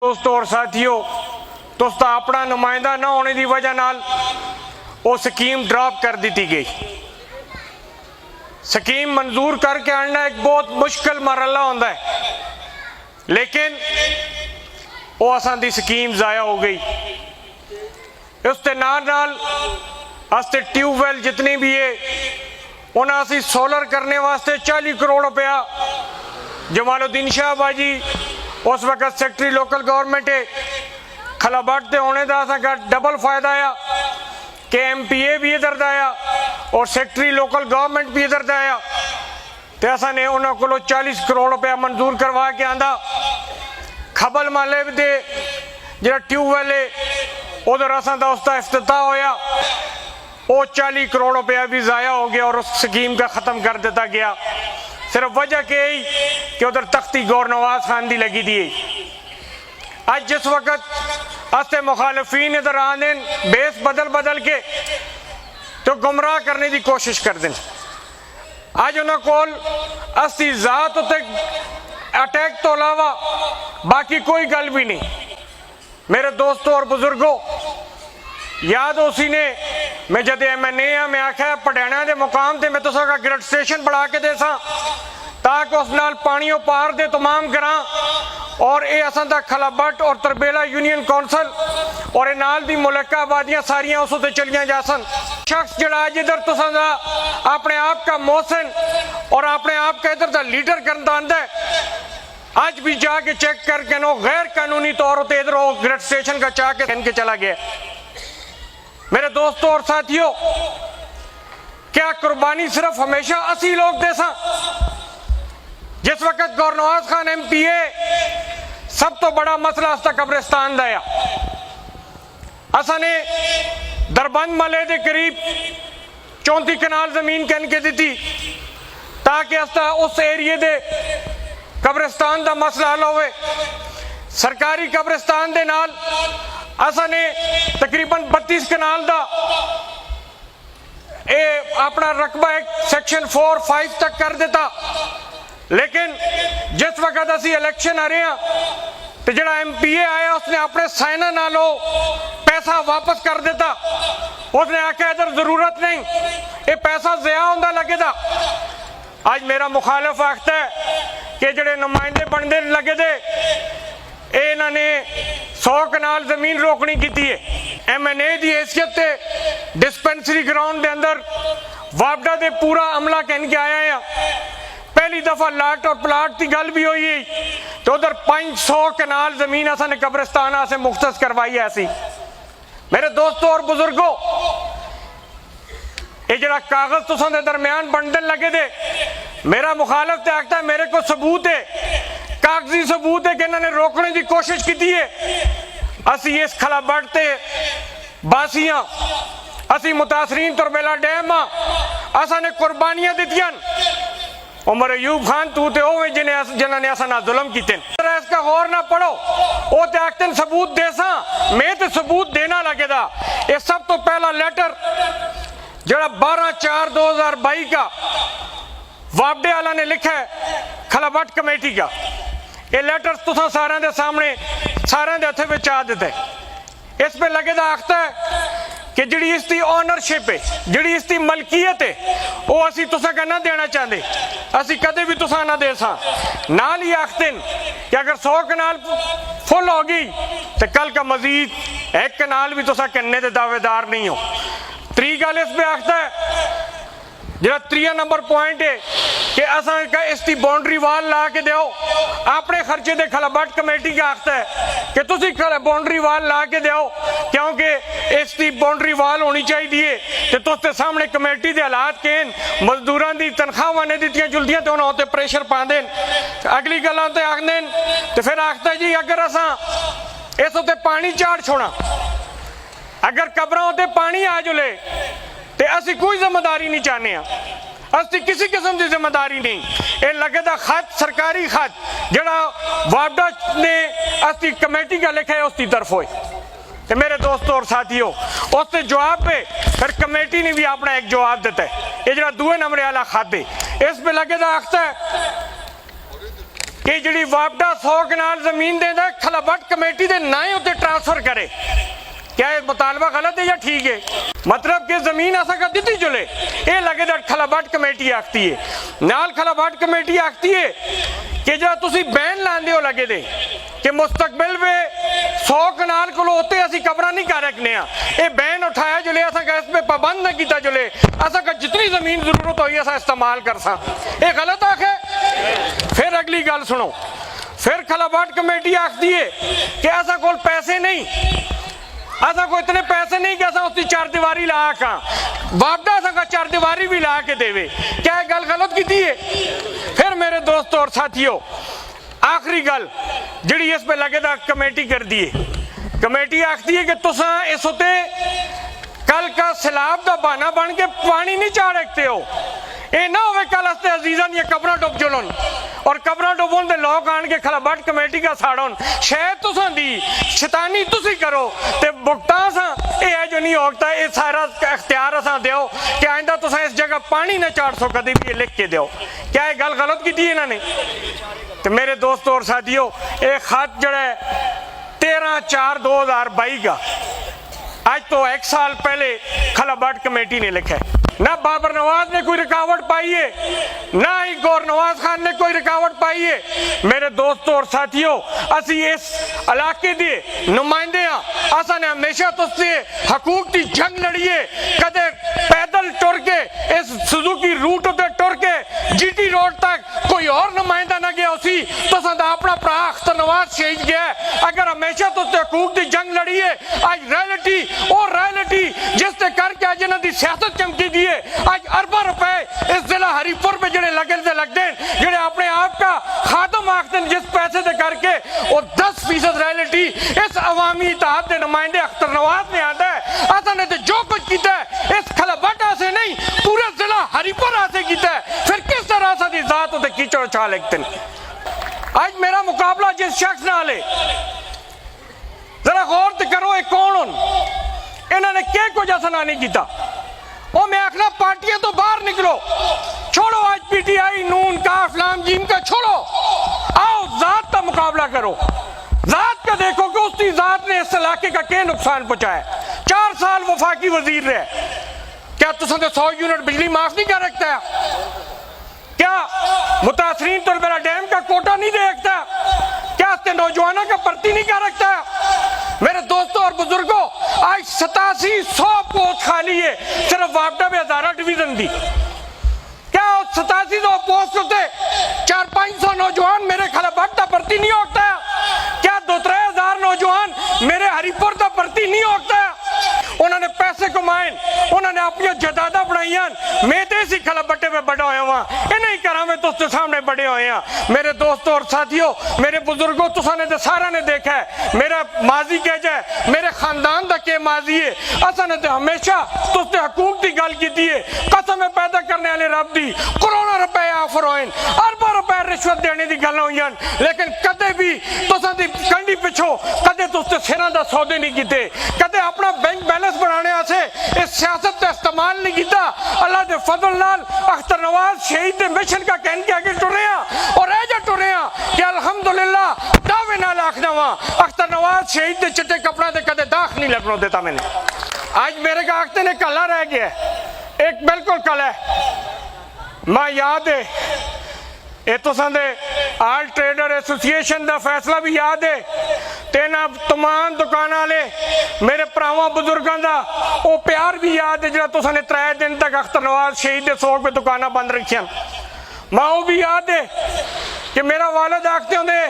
दोस्तों और साथियों, दोस्तों अपना नुमाइंदा न होने की वजह नाल वो स्कीम ड्रॉप कर दी गई। स्कीम मंजूर करके आना एक बहुत मुश्किल मरहला होता है, लेकिन वो असां दी स्कीम ज़ाया हो गई। उसके नाल अस्ते ट्यूबवैल जितनी भी है उन्हें असी सोलर करने वास्ते 40 करोड़ रुपया जमालुद्दीन शाह बाजी उस वक्त सैकटरी लोकल गवर्नमेंट है खलाबट के होने का असा डबल फायदा आया कि MPA भी इधर आया और सैकटरी लोकल गवर्नमेंट भी इधर आया। तो असा ने उन्होंने को 40 करोड़ रुपया मंजूर करवा के आंदा। खबल माले दे जो ट्यूबवैल है उधर असा का उसका इफ्तिताह होया, वो 40 करोड़ रुपया भी ज़ाया हो गया और उस स्कीम का ख़त्म कर दिया गया। सिर्फ वजह के ही कि उधर तख्ती गौर नवाज खान दी लगी दी। आज जिस वक्त अस्ते मुखालफीन इधर आने बेस बदल बदल के तो गुमराह करने की कोशिश कर दें। आज उन्होंने कोल अस्ती जात उत्ते अटैक तो अलावा बाकी कोई गल भी नहीं। मेरे दोस्तों और बुजुर्गों, याद उसी ने मैं जब MNA मैं आख्या पटियाला के मुकाम से मैं तुसा का ग्रिड स्टेशन बढ़ा के दे सा ताकि उस नाल पानियों पार दे तमाम करा और ये असां दा खलाबट और तरबेला यूनियन कौंसल और नाल दी मुल्का आबादियां सारियां उस उत्ते चलियां जा सन। शख्स जड़ा अज इधर तुसा दा अपने आप का मोहसिन और अपने आप का इधर दा लीडर करता आंदा है, आज भी जाके चेक करके नो गैर कानूनी तौर पर इधर ग्रिड स्टेशन का चाह के चला गया। मेरे दोस्तों और साथियों, क्या कुर्बानी सिर्फ हमेशा असी लोग दे सा? जिस वक्त गौर नवाज खान MPA सब तो बड़ा मसला अस्ता कब्रिस्तान दाया असा ने दरबंद मले के करीब 34 कनाल जमीन कह के दी ताकि अस्ता उस एरिए दे कब्रिस्तान का मसला हल होवे। सरकारी कब्रिस्तान दे नाल असा ने तकरीबन 32 कनाल का अपना रकबा एक सेक्शन 4-5 तक कर देता, लेकिन जिस वक्त असी इलेक्शन आ रहे हैं तो जड़ा MPA आया उसने अपने साइना नालो पैसा वापस कर देता। उसने आख्या इधर जरूरत नहीं, ये पैसा ज़या होंदा लगेगा। आज मेरा मुखालिफ आखता है कि जड़े नुमाइंदे बनने लगे दे इन्होंने 100 कनाल जमीन रोकनी की है। MNA की हैसियत से डिस्पेंसरी ग्राउंड के अंदर वापडा दे पूरा अमला कह के आया है। पहली दफा लाट और प्लाट की गल भी हुई तो उधर 500 कनाल जमीन असा ने कब्रिस्तान से मुख्तस करवाई है। ऐसी मेरे दोस्तों और बुजुर्गों, ये जरा कागज तुसां दे दरम्यान बंडन लगे दे, मेरा मुखालिफ ते आखता है मेरे को सबूत है, कागजी सबूत है कि इन्होंने रोकने की कोशिश की है। असी इस खलाबट ते बासियां असी मुतासरीन तरबेला डैम असा ने कुर्बानियां दितियां। उमर अयूब खान तू ते होवे जिन्होंने असा ना जुल्म किते। इसका गौर ना पढ़ो, वो ते आखते सबूत दे सा, मैं ते सबूत देना लगेगा। ये सब तो पहला लेटर जरा 12/4/2022 का वापडे वाला ने लिखा है खलाबट कमेटी का। ये लेटर तुसा सारे दे सामने सारे दे हथे विच आ दिते। इस पे लगेगा आखता है कि जिहड़ी इसकी ओनरशिप है, जिहड़ी इसकी मलकीयत है, वो असी तुसा का ना देना चाहते, असी कदे भी तुसा ना दे सा। नाल ही आखते कि अगर 100 कनाल फुल होगी तो कल का मजीद 1 कनाल भी तुसा करने के दावेदार नहीं हो। त्री गल इस पे आखता है जरा 3 नंबर पॉइंट है कि असा इसकी बाउंड्री वाल ला के दो अपने खर्चे दे। खलाबट कमेटी का आखता है कि तुसी बाउंड्री वाल ला के दो क्योंकि इसकी बाउंड्री वाल होनी चाहिए। तो तुझे सामने कमेटी के हालात के मजदूरों की तनख्वाह ने दी जुलदियां तो उन्होंने प्रेशर पा दें। अगली गलों तो आख दें तो फिर आखता जी अगर असा इस उत्ते पानी चाड़ छोड़ा, अगर कब्रों उत्ते पानी आ जुले तो असी कोई जिम्मेदारी नहीं चाहते हैं, असी किसी किस्म की जिम्मेदारी नहीं। ये लगेगा खत सरकारी खत जड़ा वापडा ने असी कमेटी का लिखा है उसकी तरफ हो। तो मेरे दोस्तों और साथियों, उसके जवाब पे फिर कमेटी ने भी अपना एक जवाब देता है। ये जरा 2 नंबर वाला खत है, इस पे लगेगा आखता है कि जिहड़ी वापडा 100 कनाल जमीन देंदा खलाबट कमेटी के नाए उत्ते ट्रांसफर करे। क्या ये मुतालबा गलत है या ठीक है? मतलब कि जमीन असा का दी जुले ये लगे दैट खलाबट कमेटी आखती है नाल खलाबट कमेटी आखती है कि जो तुसी बैन लांदे हो लगे दे कि मुस्तकबिल में 100 कनाल को होते असी कब्र नहीं कर रखने ये बैन उठाया जुले असा का इस पे पाबंद न किया जुले असा का जितनी जमीन जरूरत होई असा इस्तेमाल कर सा ये गलत आखे। फिर अगली गल सुनो, फिर खलाबट कमेटी आखती है कि असा कोल पैसे नहीं, असा को इतने पैसे नहीं कि असा उसकी चार दीवारी ला का वापडा असा का चार दीवारी भी ला के देवे। क्या गल गलत की है? फिर मेरे दोस्तों और साथियों आखिरी गल जिहड़ी इस पे लगे दा कमेटी कर दी है, कमेटी आखती है कि तुसा इस उत्ते कल का सैलाब का बहाना बन के पानी नहीं चाड़ रखते हो। ये ना हो कल हस्ते अजीजन ये कब्र डुब जुलन और कब्र डुबन दे लोग आन के खलाबट कमेटी का साड़न शायद तुसा दी शैतानी तुसी करो ते भुगता सा ये जो नहीं होता ये सारा इख्तियार असा दो कि आइंदा तुसा इस जगह पानी ना चाड़ सो कभी भी ये लिख के दो। क्या ये गल गलत की थी इन्होंने? तो मेरे दोस्तों और साथियों एक खत जड़ा 13/4/2022 का आज तो 1 साल पहले खलाबट कमेटी ने लिखा है। ना बाबर नवाज ने कोई रुकावट पाई है, ना ही गौर नवाज खान ने कोई रुकावट पाई है। मेरे दोस्तों और साथियों असी इस इलाके के नुमाइंदे हाँ, असा ने हमेशा तुझसे हकूक की जंग लड़ी है। कदे पैदल टुर के इस सुजुकी रूट उत्ते टुर के GT रोड तक कोई और नुमाइंदा ना गया उसी तो अपना भरा अख्तर नवाज शहीद गया। अगर हमेशा तुझसे हकूक की जंग लड़ी है आज रियलिटी और रियलिटी जिससे करके आज इन्हों की सियासत चमकी दी आज अरबों रुपए इस जिला हरिपुर में जो लगते हैं जो अपने आप का खादम आखते हैं जिस पैसे से करके और 10% रियलिटी इस अवामी इत्तेहाद के नुमाइंदे अख्तर नवाज ने आता है। असा ने तो जो कुछ किया है इस खलाबट से नहीं पूरे जिला हरिपुर से किया है। फिर किस तरह से दी जात उसे कीचड़ उछा लेते हैं। आज मेरा मुकाबला जिस शख्स नाल है जरा गौर तो करो ये कौन इन्होंने क्या कुछ असना नहीं किया। और मैं आखना पार्टियां तो बाहर निकलो, छोड़ो आज PTI नून काफ लाम जीम का छोड़ो, आओ जात का मुकाबला करो। जात का देखो कि उसकी जात ने इस इलाके का क्या नुकसान पहुंचाया। 4 साल वफाकी वजीर रहे, क्या तुझे 100 यूनिट बिजली माफ नहीं कर रखता है? क्या मुतासरीन तुलबेरा डैम का कोटा नहीं दे रखता? क्या उसके नौजवानों का भर्ती नहीं कर रखता? मेरे दोस्तों और बुजुर्गों आज 8700 पोस्ट खाली है सिर्फ वापडा में हजारा डिवीजन दी। क्या 8700 पोस्ट होते 400-500 नौजवान मेरे खलाबट का भर्ती नहीं होता? क्या 2-3 नौजवान मेरे हरिपुर का भर्ती नहीं होता? उन्होंने पैसे कमाए, उन्होंने अपनी जदादा बनाई। मैं तो इसी खलाबट्टे में बड़ा हुआ वहां इन्हीं घर में तो सामने बड़े हुए हैं। मेरे दोस्तों और साथियों मेरे बुजुर्गों तुसाने तो सारा ने देखा है मेरा माजी कह जाए मेरे खानदान का क्या माजी है। असा ने तो हमेशा तुझसे हकूक की गल की है। कसम पैदा करने वाले रब दी करोड़ों रुपए ऑफर होए अरबों रुपए रिश्वत देने की गल हुई लेकिन कदे भी तुसा दी कंडी पिछो कदे तुझसे सिरां दा सौदे नहीं किए, कदे अपना बैंक बैलेंस बनाने से इस सियासत का इस्तेमाल नहीं किया। अल्लाह के फजल नाल अख्तर नवाज शहीद के मिशन का कहन के आगे टुरे और ऐजा टुरे कि अल्हम्दुलिल्लाह दावे नाल आखना वा अख्तर नवाज शहीद के चिट्टे कपड़ा से कदे दाख नहीं लगने देता मैंने। आज मेरे का आखते ने कला रह गया एक बिल्कुल कल है मैं याद है ये तो आल ट्रेडर एसोसिएशन का फैसला भी याद है तेना तमाम दुकान वाले मेरे भरावां बुजुर्गों का वो प्यार भी याद है जो तुसाने 3 दिन तक अख्तर नवाज शहीद के सोग पे दुकाना बंद रखियां। माँ भी याद है कि मेरा वालिद आखते होंगे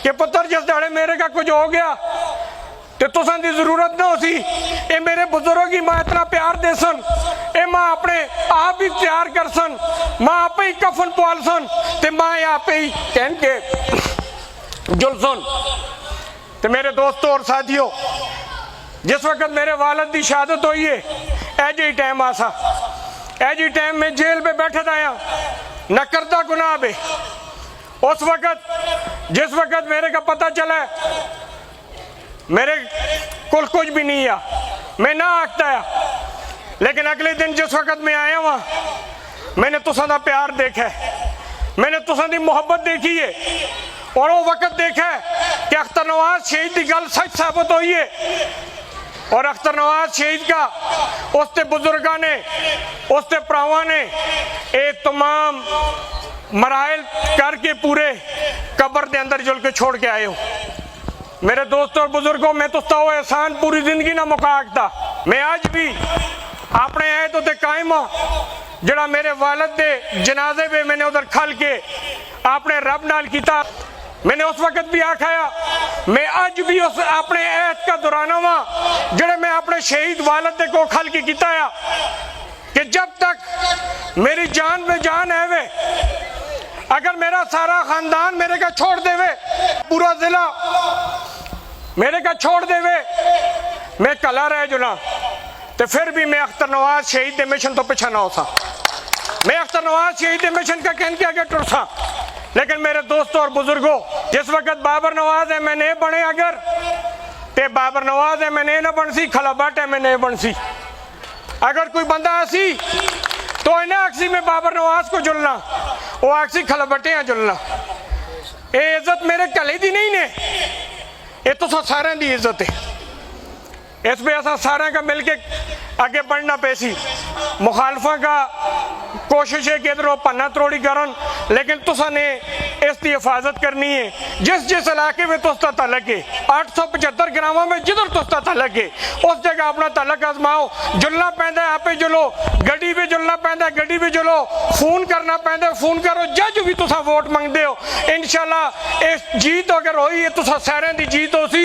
कि पुत्र जिस दाड़े मेरे का कुछ हो गया तो तुसां दी जरूरत ना होसी ये मेरे बुजुर्ग ही मां इतना प्यार दे सन ये मां अपने आप ही तैयार कर सन मां आप ही कफन पवाल सन ते मां आप ही कहन के जुल सन। तो मेरे दोस्तों और साथियों जिस वक्त मेरे वालिद की शहादत हुई है ऐज ही टाइम आसा ऐज ही टाइम में जेल में बैठे आया न करदा गुनाह बे उस वक्त जिस वक्त मेरे का पता चला मेरे कुल कुछ भी नहीं आ मैं ना आखता है लेकिन अगले दिन जिस वक्त मैं आया वहां मैंने तुसा दा प्यार देखा मैंने तुसां दी मोहब्बत देखी है और वो वक्त देखा है कि अख्तर नवाज शहीद की गल सच साबित हुई है। और अख्तर नवाज शहीद का उसके बुजुर्गों ने, उसके भरावां ने ये तमाम मराहल करके पूरे कब्र के अंदर जुल के छोड़ के आए हो। मेरे दोस्तों और बुजुर्गों, मैं तो वो एहसान पूरी जिंदगी ना मुकाकता। मैं आज भी अपने ऐत उत्ते कायम हाँ। जड़ा मेरे वालिद दे जनाजे पे मैंने उधर खल के अपने रब नाल किया, मैंने उस वक्त भी आखाया, मैं आज भी उस अपने ऐत का दोहराना वा जड़े मैं अपने शहीद वालिद दे को खल के किया कि जब तक मेरी जान में जान है वे, अगर मेरा सारा खानदान मेरे का छोड़ देवे, पूरा जिला मेरे का छोड़ देवे, मैं कला रह जुना, तो फिर भी मैं अख्तर नवाज शहीद के मिशन तो पीछा ना हो सा। मैं अख्तर नवाज शहीद के मिशन का कहन के आगे टुर सा। लेकिन मेरे दोस्तों और बुजुर्गों, जिस वक्त बाबर नवाज है मैं नहीं बने, अगर ते बाबर नवाज है मैं नहीं ना बन सी, खला बट है मैं नहीं बन सी। अगर कोई बंदा ऐसी तो इन्हें अक्सी में बाबर नवाज को जुलना, वो अक्सी खलबटे हैं जुलना। ये इज्जत मेरे कले दी नहीं ने, ये तो सारे दी इज्जत है। इस पे ऐसा सारे का मिलके आगे बढ़ना पैसी। मुखालफा का कोशिश है कि इधर पन्ना त्रोड़ी करन, लेकिन तुसा ने इसकी हिफाजत करनी है। जिस जिस इलाके में तुस्ता तलक है, 875 ग्रामों में जिधर तुस्ता तलक है, उस जगह अपना तलक आजमाओ। जुलना पैंदा है आपे जुलो, गड्डी भी जुलना पैंदा है गड्डी भी जुलो, फोन करना पैंदा है फोन करो। जज भी तुसा वोट मंगते हो, इंशाल्लाह इस जीत अगर हुई है तुसा सारे की जीत हो सी।